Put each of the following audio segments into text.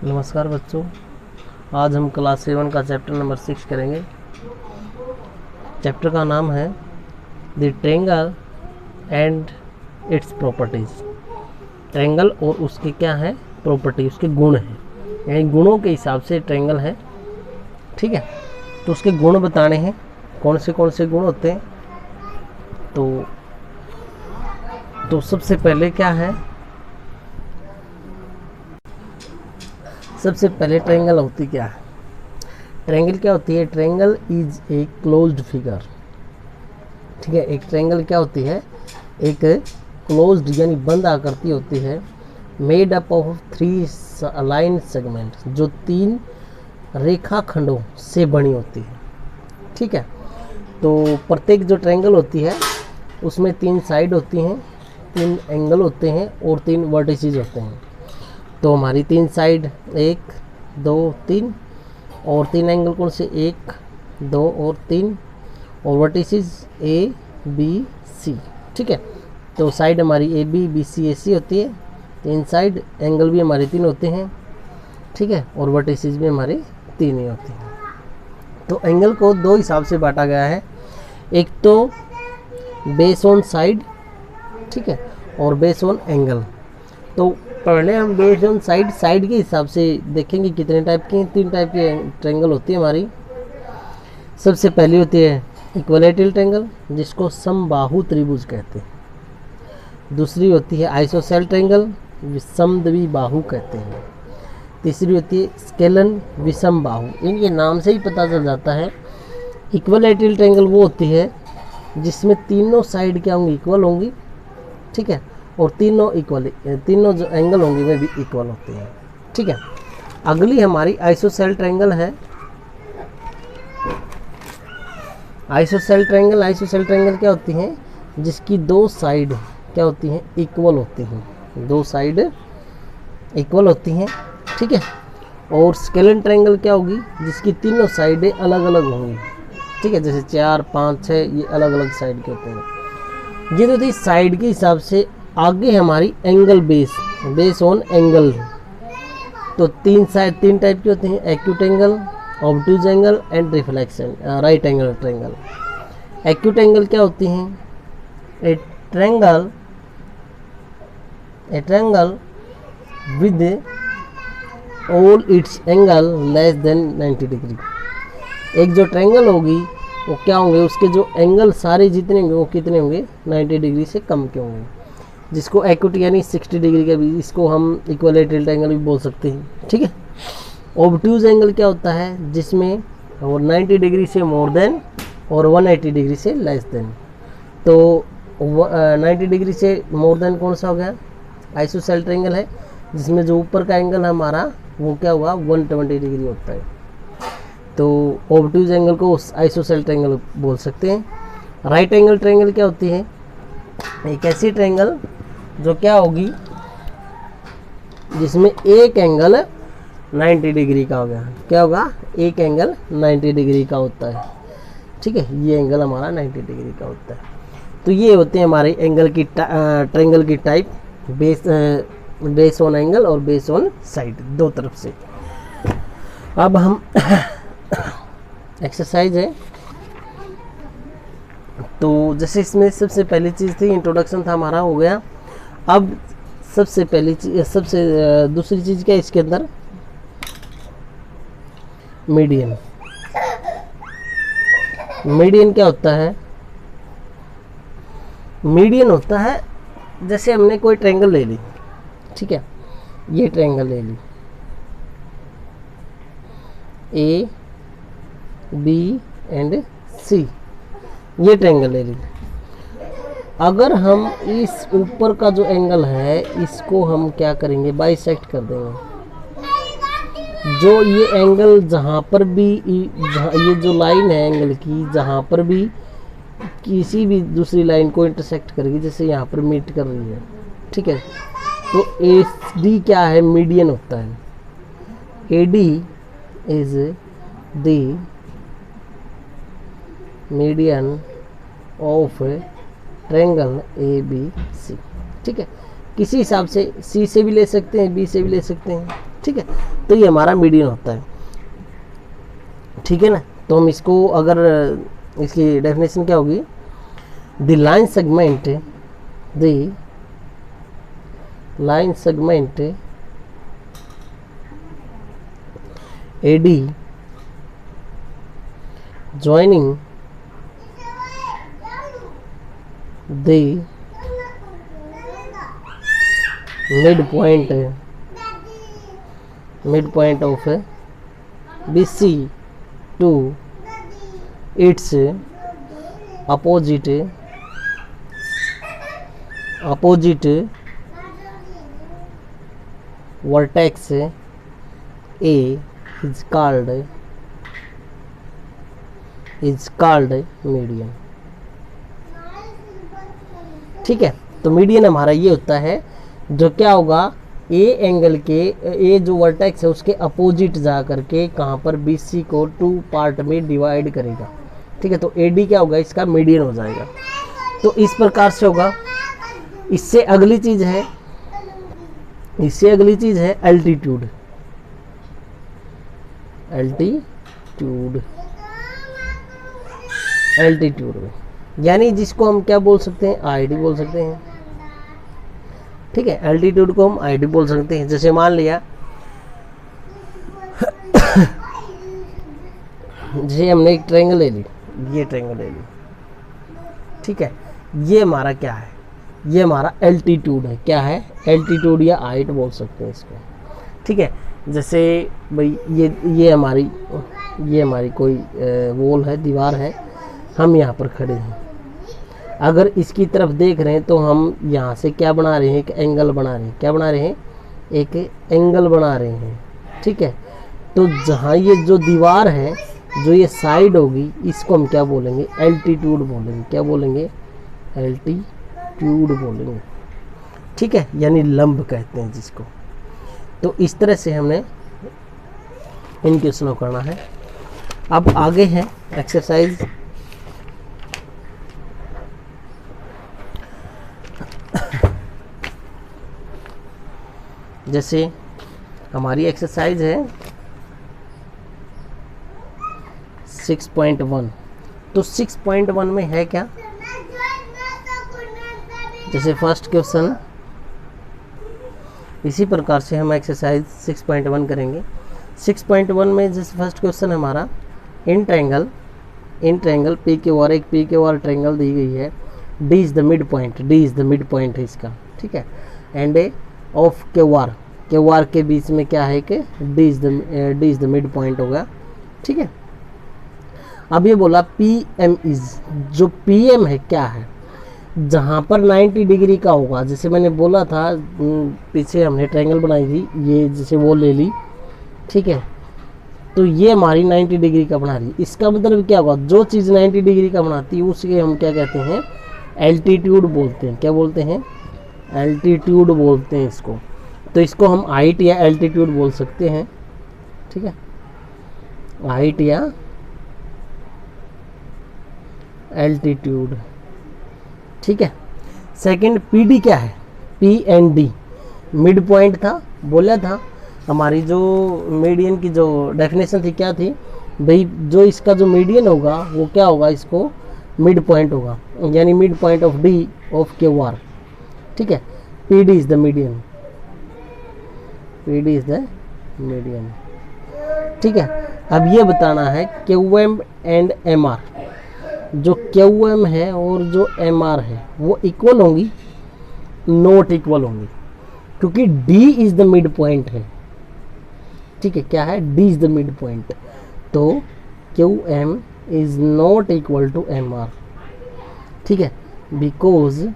नमस्कार बच्चों, आज हम क्लास 7 का चैप्टर नंबर 6 करेंगे। चैप्टर का नाम है the triangle and it's properties. Triangle और उसके क्या है प्रॉपर्टी, उसके गुण हैं, यानी गुणों के हिसाब से ट्रायंगल है। ठीक है, तो उसके गुण बताने हैं, कौन से गुण होते हैं। तो सबसे पहले क्या है, सबसे पहले ट्रायंगल होती क्या है। ट्रायंगल क्या होती है, triangle is a closed figure. ठीक है, एक ट्रायंगल क्या होती है, एक क्लोज्ड यानी बंद आकृति होती है, made up of 3 align segment, जो 3 रेखाखंडों से बनी होती है। ठीक है, तो प्रत्येक जो ट्रायंगल होती है उसमें 3 साइड होती हैं, 3 एंगल होते हैं और 3 वर्टिसेस होते हैं। तो हमारी 3 साइड 1 2 3 और 3 एंगल कौन से 1 2 और 3 और वर्टिसेस ए बी सी। ठीक है, तो साइड हमारी ए बी बी सी ए सी होती है, 3 साइड, एंगल भी हमारे 3 होते हैं। ठीक है, और वर्टिसेस भी हमारे 3 ही होते हैं। तो एंगल को 2 हिसाब से बांटा गया है, एक तो बेस ऑन साइड, ठीक है, और बेस ऑन एंगल। तो पहले हम बेस ऑन साइड के हिसाब से देखेंगे कितने टाइप की, 3 टाइप की ट्रायंगल होती है हमारी। सबसे पहली होती है इक्विलैटरल ट्रायंगल, जिसको समबाहु त्रिभुज कहते हैं। दूसरी होती है आइसोसेल ट्रायंगल, समद्विबाहु कहते हैं। तीसरी होती है स्केलन विषम बाहु। इनके नाम से ही पता चल जाता है। इक्विलैटरल ट्रायंगल वो होती है जिसमें तीनों साइड क्या होंगी, इक्वल होंगी। ठीक है, और तीनों जो एंगल होंगे वे भी इक्वल होते हैं। ठीक है, अगली हमारी आइसोसेल ट्रायंगल है। आइसोसेल ट्रायंगल क्या होती हैं, जिसकी 2 साइड क्या होती हैं, इक्वल होती हैं, 2 साइड इक्वल होती हैं। ठीक है, और स्केलन ट्रायंगल क्या होगी, जिसकी तीनों साइडें अलग अलग होंगी। ठीक है, जैसे 4 5 6 ये अलग अलग साइड के होते हैं। ये तो थी साइड के हिसाब से। आगे हमारी एंगल बेस ऑन एंगल। तो 3 टाइप के होते हैं, acute angle, obtuse angle and reflection right angle triangle. Acute angle क्या होती हैं, a triangle with all its angle less than 90 degree. एक जो ट्रायंगल होगी वो क्या होंगे, उसके जो एंगल सारे जितने होंगे वो कितने होंगे, 90 डिग्री से कम के होंगे, जिसको एक्यूट यानी 60 डिग्री का भी, इसको हम इक्विलैटरल ट्रायंगल भी बोल सकते हैं। ठीक है, ऑब्टूज एंगल क्या होता है, जिसमें वो 90 डिग्री से मोर देन और 180 डिग्री से लेस देन। तो 90 डिग्री से मोर देन कौन सा हो गया, आइसोसेल ट्रायंगल है, जिसमें जो ऊपर का एंगल हमारा वो क्या हुआ, 120 डिग्री होता है। तो ऑब्टूज एंगल को आइसोसेल ट्रायंगल बोल सकते हैं। राइट एंगल ट्रायंगल क्या होती है, एक ऐसी ट्रायंगल जो क्या होगी, जिसमें एक एंगल 90 डिग्री का होगा। क्या होगा, एक एंगल 90 डिग्री का होता है। ठीक है, ये एंगल हमारा 90 डिग्री का होता है। तो ये होते हैं हमारे एंगल की ट्रायंगल की टाइप, बेस ऑन एंगल और बेस ऑन साइड, 2 तरफ से। अब हम एक्सरसाइज है, तो जैसे इसमें सबसे पहली चीज़ थी, इंट्रोडक्शन था हमारा, हो गया। अब सबसे पहली चीज, दूसरी चीज़ क्या है इसके अंदर, मीडियन। मीडियन क्या होता है, मीडियन होता है जैसे हमने कोई ट्रायंगल ले ली। ठीक है, ये ट्रायंगल ले ली, ए बी एंड सी, ये ट्रायंगल ले ली। अगर हम इस ऊपर का जो एंगल है इसको हम क्या करेंगे, बाइसेक्ट कर देंगे। जो ये एंगल जहाँ पर भी, ये जो लाइन है एंगल की, जहाँ पर भी किसी भी दूसरी लाइन को इंटरसेक्ट करेगी, जैसे यहाँ पर मीट कर रही है। ठीक है, तो ए डी क्या है, मीडियन होता है। A D is the median of triangle A B C. ठीक है, किसी हिसाब से सी से भी ले सकते हैं, बी से भी ले सकते हैं। ठीक है, तो ये हमारा मीडियन होता है, ठीक है ना। तो हम इसको अगर इसकी डेफिनेशन क्या होगी, the line segment AD joining the midpoint of BC to its opposite vertex A is called median. ठीक है, तो मीडियन हमारा ये होता है जो क्या होगा, ए एंगल के, ए जो वर्टेक्स है उसके अपोजिट जा करके कहाँ पर BC को 2 पार्ट में डिवाइड करेगा। ठीक है, तो AD क्या होगा, इसका मीडियन हो जाएगा। तो इस प्रकार से होगा। इससे अगली चीज है एल्टीट्यूड। एल्टीट्यूड में यानी जिसको हम क्या बोल सकते हैं, ID बोल सकते हैं। ठीक है, एल्टीट्यूड को हम ID बोल सकते हैं। जैसे मान लिया जैसे हमने एक ट्रायंगल ले ली, ये ट्रायंगल ले ली, ठीक है, ये हमारा क्या है, ये हमारा एल्टीट्यूड है। क्या है, एल्टीट्यूड या हाइट बोल सकते हैं इसको। ठीक है, जैसे भाई ये हमारी कोई वॉल है, दीवार है, हम यहाँ पर खड़े हैं। अगर इसकी तरफ देख रहे हैं तो हम यहाँ से क्या बना रहे हैं, एक एंगल बना रहे हैं। क्या बना रहे हैं, एक एंगल बना रहे हैं। ठीक है, तो जहाँ ये जो दीवार है, जो ये साइड होगी, इसको हम क्या बोलेंगे, एल्टीट्यूड बोलेंगे। क्या बोलेंगे, एल्टीट्यूड बोलेंगे। ठीक है, यानी लंब कहते हैं जिसको। तो इस तरह से हमने इन क्वेश्चनों को करना है। अब आगे है एक्सरसाइज जैसे हमारी एक्सरसाइज है 6.1। तो 6.1 में है क्या, जैसे फर्स्ट क्वेश्चन इसी प्रकार से हम एक्सरसाइज 6.1 करेंगे। 6.1 में जैसे फर्स्ट क्वेश्चन हमारा in triangle P Q R, एक पी क्यू आर ट्रायंगल दी गई है। D is the mid point है इसका। ठीक है, एंड ऑफ क्यू आर के बीच में क्या है कि D is the mid point होगा। ठीक है, अब ये बोला PM इज, जो PM है क्या है, जहाँ पर 90 डिग्री का होगा। जैसे मैंने बोला था पीछे हमने ट्रायंगल बनाई थी, ये जैसे वो ले ली। ठीक है, तो ये हमारी 90 डिग्री का बना रही है। इसका मतलब क्या होगा, जो चीज़ 90 डिग्री का बनाती है उसके हम क्या कहते हैं, एल्टीट्यूड बोलते हैं। क्या बोलते हैं, एल्टीट्यूड बोलते हैं इसको। तो इसको हम हाइट या एल्टीट्यूड बोल सकते हैं। ठीक है, हाइट या एल्टीट्यूड। ठीक है, सेकंड PD क्या है, PND मिड पॉइंट था, बोला था। हमारी जो मीडियन की जो डेफिनेशन थी क्या थी भाई, जो इसका जो मीडियन होगा वो क्या होगा, इसको मिड पॉइंट होगा, यानी mid point of D of QR। ठीक है, PD is the median, PD is the median. ठीक है, अब ये बताना है QM एंड MR, जो QM है और जो MR है वो इक्वल होंगी, नॉट इक्वल होंगी, क्योंकि D is the mid point है। ठीक है, क्या है, D is the mid point, तो QM is not equal to MR। ठीक है, बिकॉज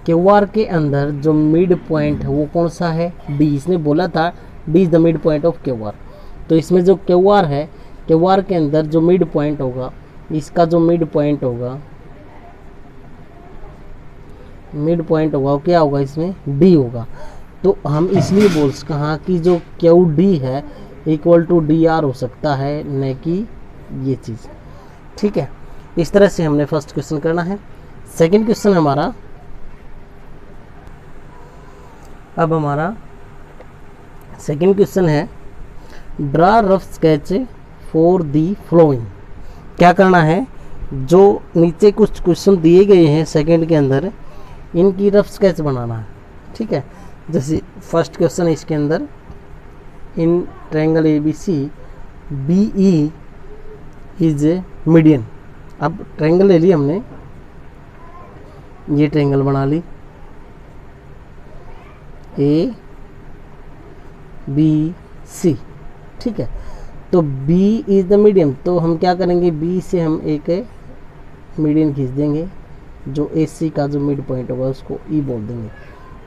QR के अंदर जो मिड पॉइंट है वो कौन सा है, D। इसने बोला था D is the mid point of QR। तो इसमें जो QR है, QR के अंदर जो मिड पॉइंट होगा, इसका जो मिड पॉइंट होगा वो क्या होगा, इसमें D होगा। तो हम इसलिए बोल कहा कि जो QD है इक्वल टू DR हो सकता है, न कि ये चीज़। ठीक है, इस तरह से हमने फर्स्ट क्वेश्चन करना है। सेकंड क्वेश्चन हमारा, अब हमारा सेकंड क्वेश्चन है draw rough sketch for the following. क्या करना है, जो नीचे कुछ क्वेश्चन दिए गए हैं सेकंड के अंदर, इनकी रफ स्केच बनाना है। ठीक है, जैसे फर्स्ट क्वेश्चन है इसके अंदर, in triangle ABC BE is median. अब ट्रायंगल ले ली हमने, ये ट्रायंगल बना ली ABC। ठीक है, तो B इज द मीडियन, तो हम क्या करेंगे, B से हम एक मीडियन खींच देंगे, जो AC का जो मिड पॉइंट होगा उसको E बोल देंगे।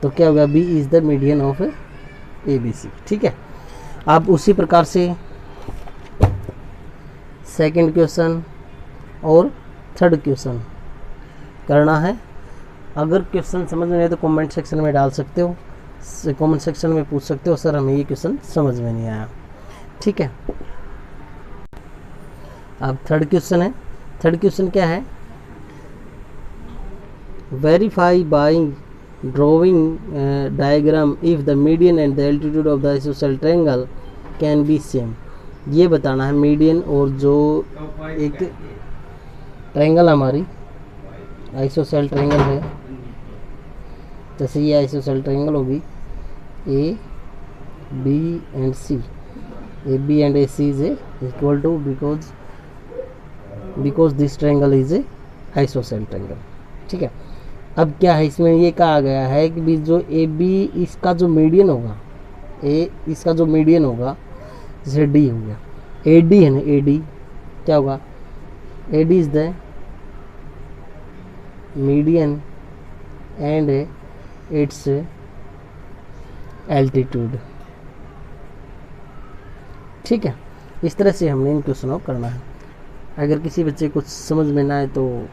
तो क्या होगा, B is the median of ABC। ठीक है, अब उसी प्रकार से सेकंड क्वेश्चन और थर्ड क्वेश्चन करना है। अगर क्वेश्चन समझ में नहीं तो कमेंट सेक्शन में डाल सकते हो, कमेंट सेक्शन में पूछ सकते हो, सर हमें ये क्वेश्चन समझ में नहीं आया। ठीक है, अब थर्ड क्वेश्चन है। थर्ड क्वेश्चन क्या है, verify by drawing diagram if the median and the altitude of the isosceles triangle can be same. ये बताना है मीडियन और जो एक ट्रायंगल हमारी आइसोसेल ट्रायंगल है, जैसे ये आइसोसेल ट्रायंगल होगी AB and C, AB and AC is equal to because this triangle is a isosceles triangle. ठीक है, अब क्या है, इसमें ये कहा गया है कि भी जो AB इसका जो मीडियन होगा, इसका जो मीडियन होगा, जैसे D हो गया, AD है ना, AD क्या होगा, AD is the median and it's altitude. ठीक है, इस तरह से हमने इन क्वेश्चनों को करना है। अगर किसी बच्चे कुछ समझ में ना आए तो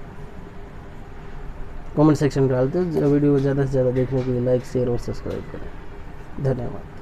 कमेंट सेक्शन में डालते हो। वीडियो को ज़्यादा से ज़्यादा देखने के लिए लाइक शेयर और सब्सक्राइब करें। धन्यवाद।